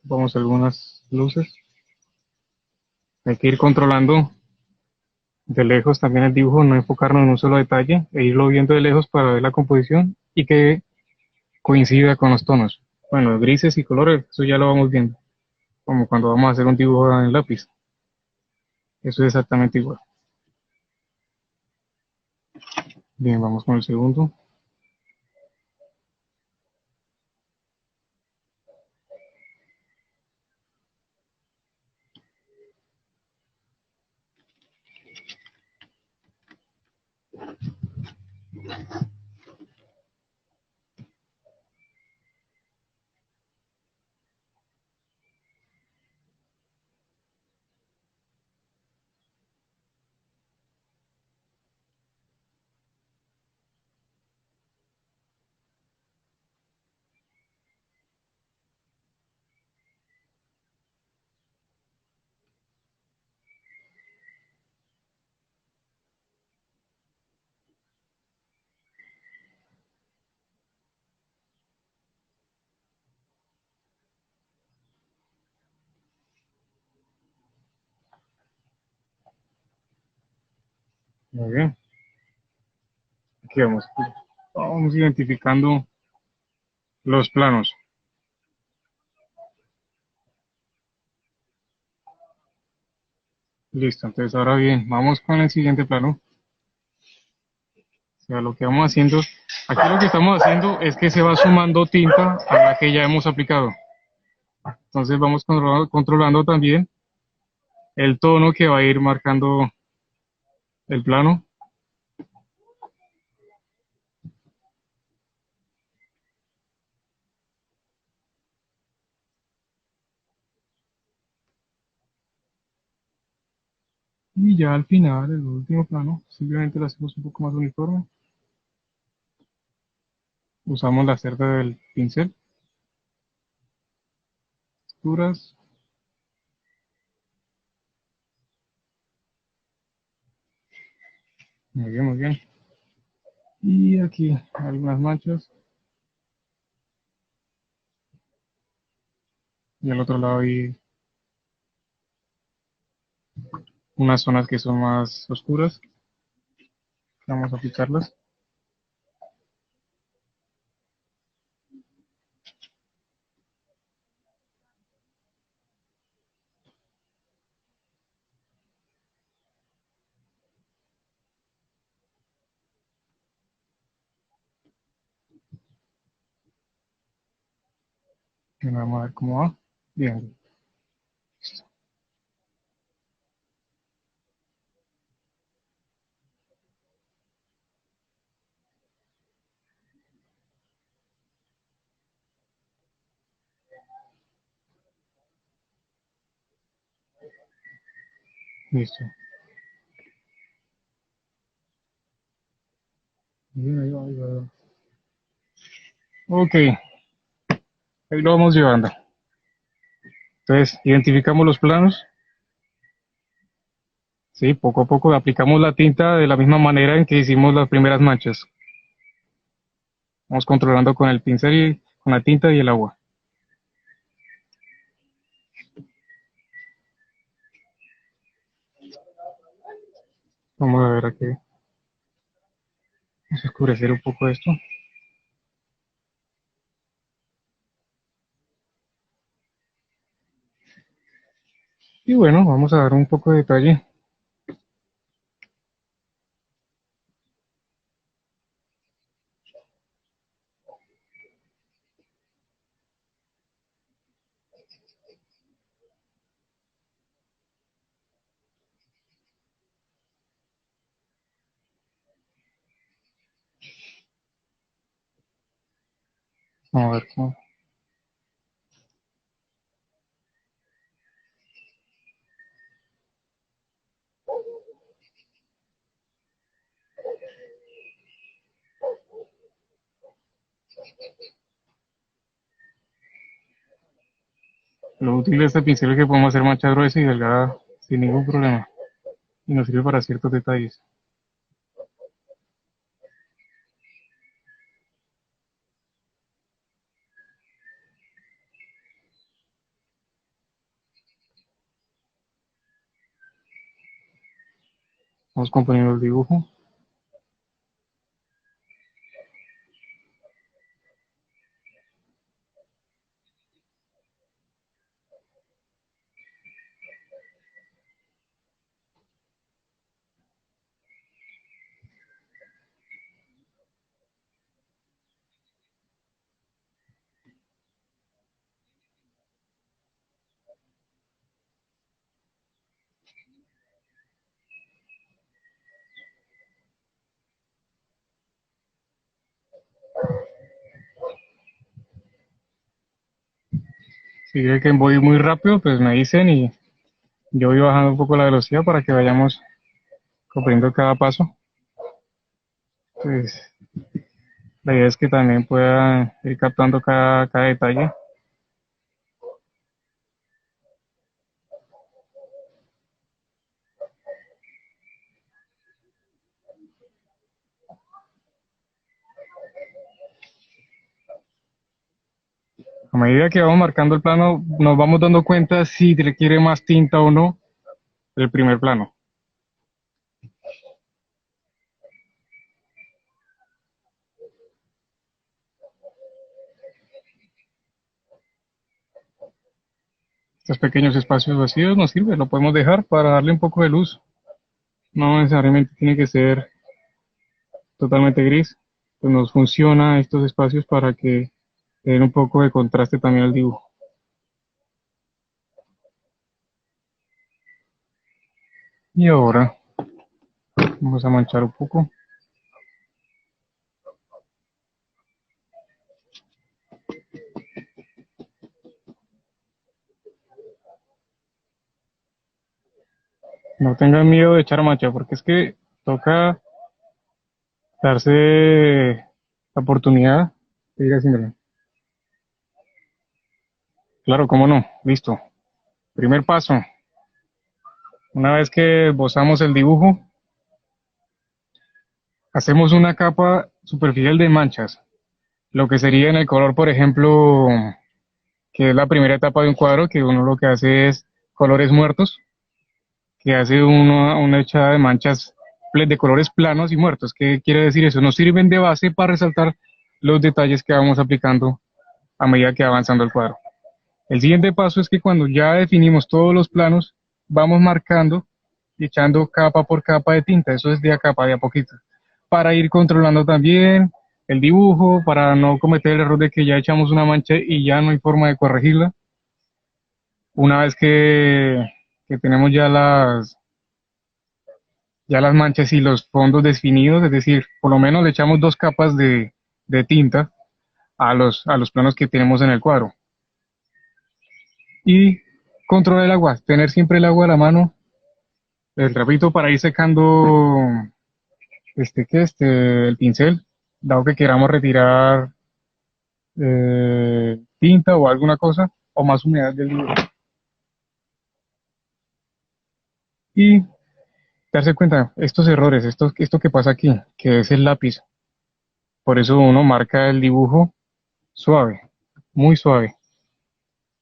Vamos a algunas luces. Hay que ir controlando de lejos también el dibujo, no enfocarnos en un solo detalle e irlo viendo de lejos para ver la composición y que coincida con los tonos. Bueno, grises y colores, eso ya lo vamos viendo, como cuando vamos a hacer un dibujo en lápiz. Eso es exactamente igual. Bien, vamos con el segundo. Muy bien. Aquí vamos. Vamos identificando los planos. Listo, entonces ahora bien, vamos con el siguiente plano. O sea, lo que vamos haciendo, aquí lo que estamos haciendo es que se va sumando tinta a la que ya hemos aplicado. Entonces vamos controlando también el tono que va a ir marcando el plano. Y ya al final, el último plano, simplemente lo hacemos un poco más uniforme. Usamos la cerda del pincel, texturas, muy bien, muy bien. Y aquí algunas manchas, y al otro lado hay unas zonas que son más oscuras, vamos a aplicarlas. Y vamos a ver cómo va. Bien, listo. Bien, ahí va, ahí va. Ok, ahí lo vamos llevando. Entonces, identificamos los planos. Sí, poco a poco aplicamos la tinta de la misma manera en que hicimos las primeras manchas. Vamos controlando con el pincel y con la tinta y el agua. Vamos a ver aquí. Vamos a oscurecer un poco esto. Y bueno, vamos a dar un poco de detalle. Vamos a ver cómo. Lo útil de este pincel es que podemos hacer mancha gruesa y delgada sin ningún problema. Y nos sirve para ciertos detalles. Vamos componiendo el dibujo. Si ve que voy muy rápido, pues me dicen y yo voy bajando un poco la velocidad para que vayamos comprendiendo cada paso. Pues la idea es que también puedan ir captando cada detalle. A medida que vamos marcando el plano, nos vamos dando cuenta si requiere más tinta o no el primer plano. Estos pequeños espacios vacíos nos sirven, lo podemos dejar para darle un poco de luz. No necesariamente tiene que ser totalmente gris. Pues nos funciona estos espacios para que den un poco de contraste también al dibujo. Y ahora vamos a manchar un poco. No tengan miedo de echar mancha, porque es que toca darse la oportunidad Ir haciéndolo. Claro, cómo no. Listo. Primer paso. Una vez que esbozamos el dibujo, hacemos una capa superficial de manchas. Lo que sería en el color, por ejemplo, que es la primera etapa de un cuadro, que uno lo que hace es colores muertos, que hace una echada de manchas de colores planos y muertos. ¿Qué quiere decir eso? Nos sirven de base para resaltar los detalles que vamos aplicando a medida que va avanzando el cuadro. El siguiente paso es que cuando ya definimos todos los planos, vamos marcando y echando capa por capa de tinta. Eso es de a capa, de a poquito, para ir controlando también el dibujo, para no cometer el error de que ya echamos una mancha y ya no hay forma de corregirla. Una vez que tenemos ya las manchas y los fondos definidos, es decir, por lo menos le echamos dos capas de tinta a los planos que tenemos en el cuadro. Y controlar el agua, tener siempre el agua a la mano, el trapito para ir secando el pincel, dado que queramos retirar tinta o alguna cosa, o más humedad del dibujo. Y darse cuenta, estos errores, esto que pasa aquí, que es el lápiz, por eso uno marca el dibujo suave, muy suave.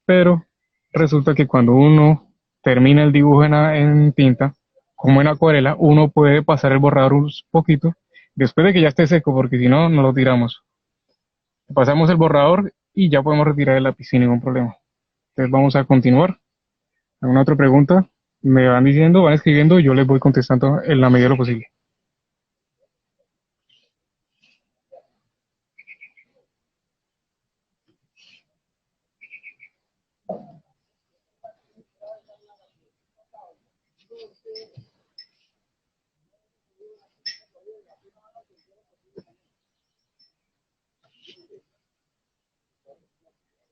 Pero resulta que cuando uno termina el dibujo en tinta, como en acuarela, uno puede pasar el borrador un poquito después de que ya esté seco, porque si no, no lo tiramos. Pasamos el borrador y ya podemos retirar el lápiz sin ningún problema. Entonces vamos a continuar. ¿Alguna otra pregunta? Me van diciendo, van escribiendo y yo les voy contestando en la medida de lo posible.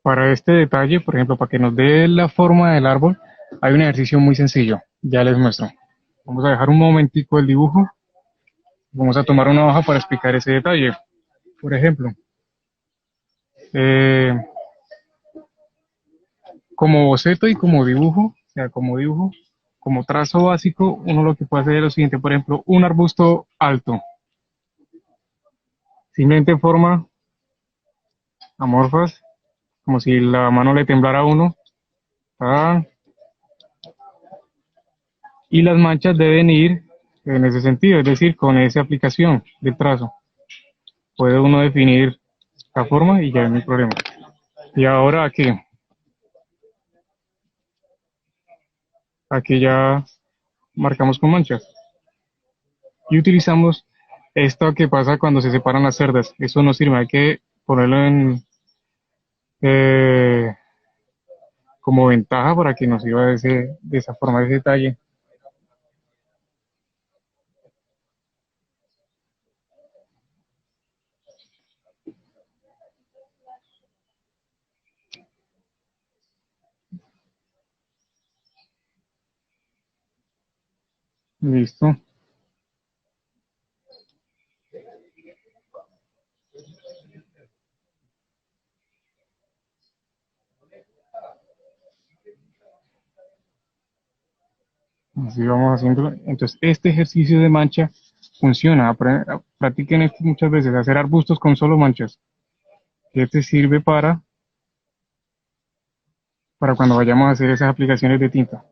Para este detalle, por ejemplo, para que nos dé la forma del árbol, hay un ejercicio muy sencillo. Ya les muestro. Vamos a dejar un momentico el dibujo. Vamos a tomar una hoja para explicar ese detalle. Por ejemplo, eh, como boceto y como dibujo, o sea, como dibujo, como trazo básico, uno lo que puede hacer es lo siguiente. Por ejemplo, un arbusto alto. Simplemente forma amorfas, como si la mano le temblara a uno. Ah, y las manchas deben ir en ese sentido, es decir, con esa aplicación del trazo. Puede uno definir la forma y ya no hay problema. Y ahora aquí ya marcamos con manchas. Y utilizamos esto que pasa cuando se separan las cerdas. Eso no sirve, hay que ponerlo eh, como ventaja para que nos sirva de esa forma, de ese detalle. Listo. Así vamos haciendo. Entonces, este ejercicio de mancha funciona. Practiquen esto muchas veces, hacer arbustos con solo manchas. Este sirve para cuando vayamos a hacer esas aplicaciones de tinta.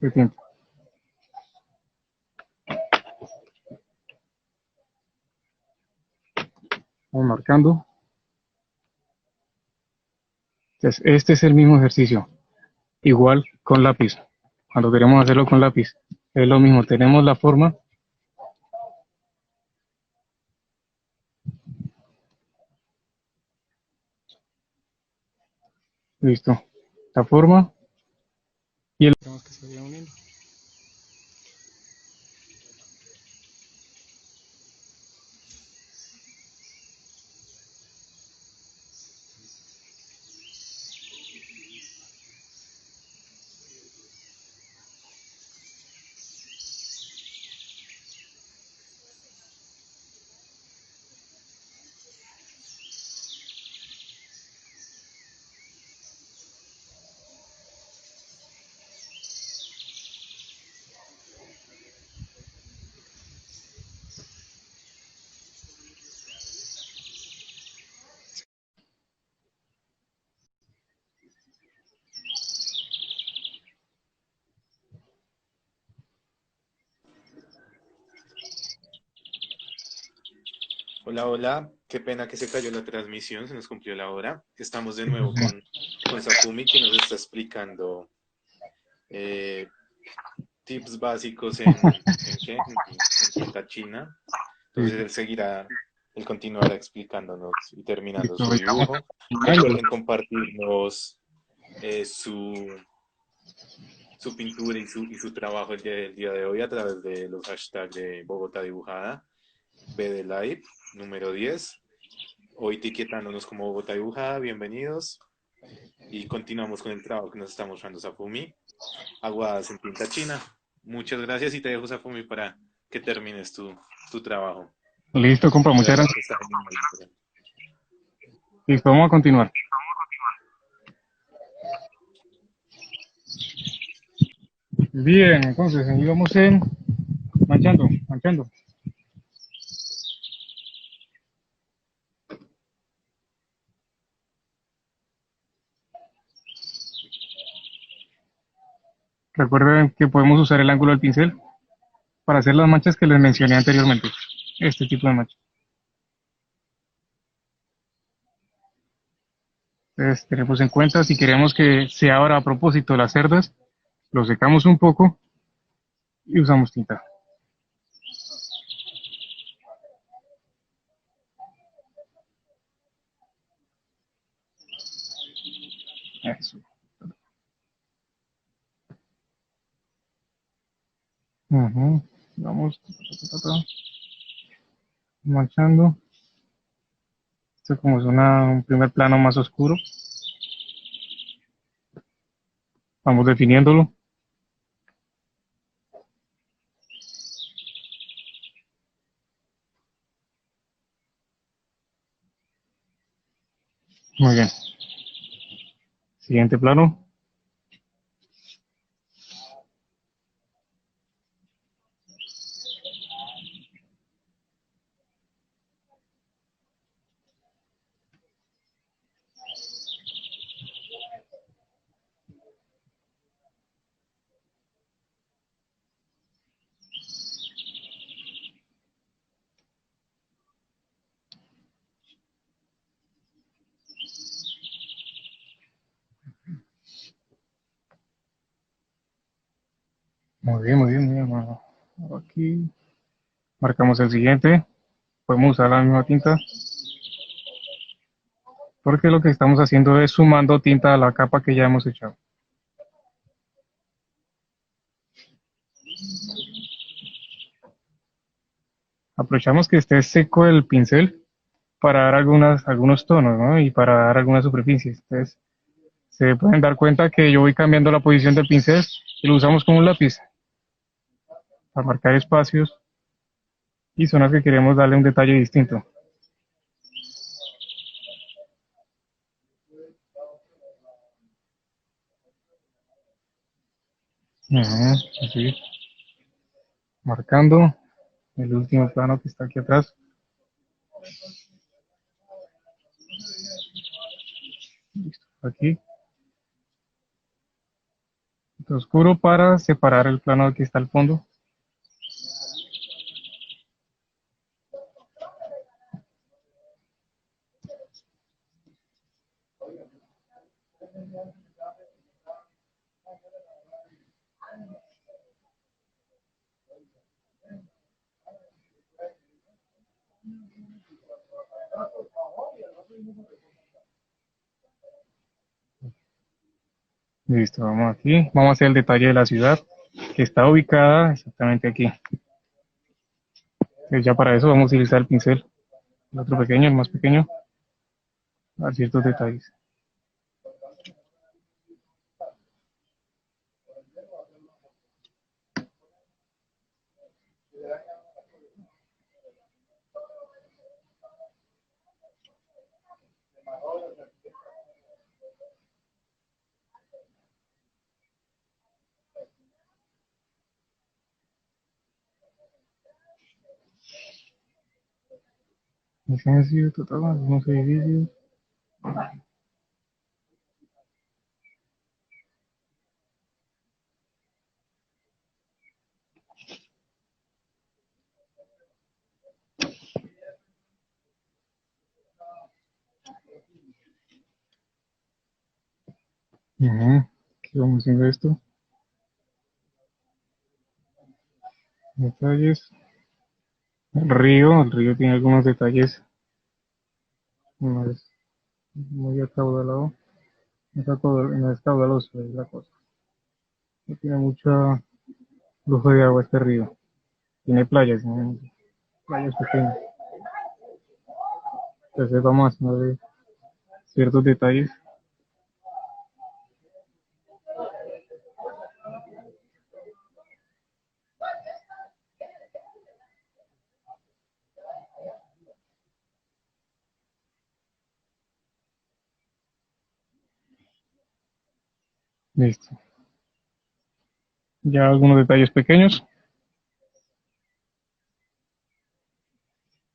De tinta. Vamos marcando. Entonces, este es el mismo ejercicio. Igual con lápiz. Cuando queremos hacerlo con lápiz, es lo mismo. Tenemos la forma. Listo. La forma y el... Tenemos que se vaya uniendo. Hola, hola. Qué pena que se cayó la transmisión, se nos cumplió la hora. Estamos de nuevo con Safumi que nos está explicando eh, tips básicos ¿en qué? En tinta china. Sí, Entonces él seguirá, él continuará explicándonos y terminando listo, su vayamos dibujo. terminando. Recuerden compartirnos su pintura y su trabajo el día de hoy a través de los hashtags de Bogotá Dibujada, BD Live, número 10 o etiquetándonos como Bogotá Dibujada. Bienvenidos. Y continuamos con el trabajo que nos está mostrando Safumi, aguadas en tinta china. Muchas gracias y te dejo, Safumi, para que termines tu trabajo. Listo, compa, De muchas verdad gracias. que está genial. Listo, vamos a continuar. Bien, entonces, ahí vamos en manchando, manchando. Recuerden que podemos usar el ángulo del pincel para hacer las manchas que les mencioné anteriormente. Este tipo de manchas. Entonces, tenemos en cuenta, si queremos que se abra a propósito las cerdas, lo secamos un poco y usamos tinta. Eso. Ujú. Vamos manchando. Esto como es un primer plano más oscuro. Vamos definiéndolo. Muy bien. Siguiente plano. Muy bien, muy bien, muy bien. Bueno, aquí marcamos el siguiente. Podemos usar la misma tinta porque lo que estamos haciendo es sumando tinta a la capa que ya hemos echado. Aprovechamos que esté seco el pincel para dar algunos tonos, ¿no? Y para dar algunas superficies. Entonces, se pueden dar cuenta que yo voy cambiando la posición del pincel y lo usamos como un lápiz para marcar espacios y zonas que queremos darle un detalle distinto. Ujú, así, marcando el último plano que está aquí atrás. Listo, aquí. Oscuro para separar el plano que está al fondo. Listo, vamos aquí. Vamos a hacer el detalle de la ciudad que está ubicada exactamente aquí. Entonces ya para eso vamos a utilizar el pincel, el otro pequeño, el más pequeño, a ciertos detalles. Licencia, total, algunos edificios. Ajá. Aquí vamos haciendo esto. Detalles. El río tiene algunos detalles más muy acaudalado. No es caudaloso, es la cosa. No tiene mucho flujo de agua este río. Tiene playas, ¿no? Playas pequeñas. Entonces vamos a ver ciertos detalles. Listo. Ya algunos detalles pequeños.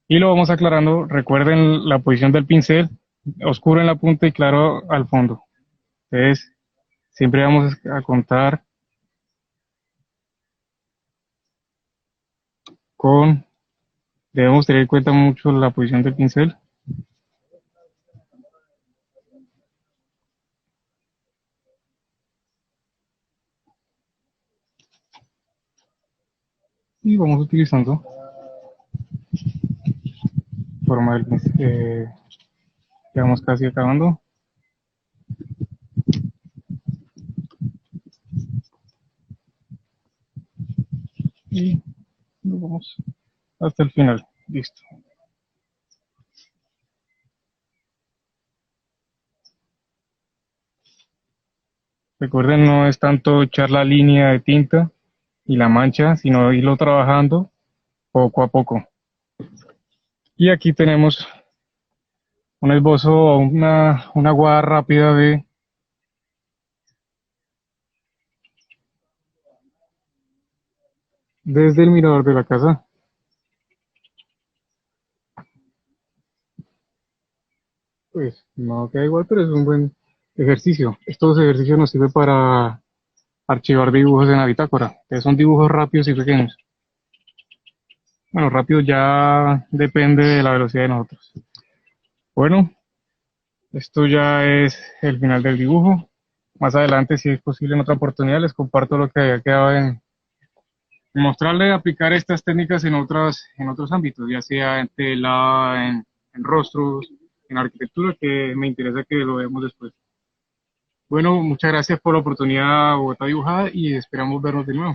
Y lo vamos aclarando. Recuerden la posición del pincel. Oscuro en la punta y claro al fondo. Entonces, siempre vamos a contar con, debemos tener en cuenta mucho la posición del pincel. Y vamos utilizando forma del pincel. Ya vamos casi acabando. Y nos vamos hasta el final. Listo. Recuerden, no es tanto echar la línea de tinta y la mancha, sino irlo trabajando poco a poco. Y aquí tenemos un esbozo o una guada rápida de desde el mirador de la casa. Pues no queda igual, pero es un buen ejercicio. Estos ejercicios nos sirven para archivar dibujos en la bitácora, que son dibujos rápidos y pequeños. Bueno, rápido ya depende de la velocidad de nosotros. Bueno, esto ya es el final del dibujo. Más adelante, si es posible en otra oportunidad, les comparto lo que había quedado en mostrarle aplicar estas técnicas en otros ámbitos, ya sea en tela, en rostros, en arquitectura, que me interesa que lo veamos después. Bueno, muchas gracias por la oportunidad, Bogotá Dibujada, y esperamos vernos de nuevo.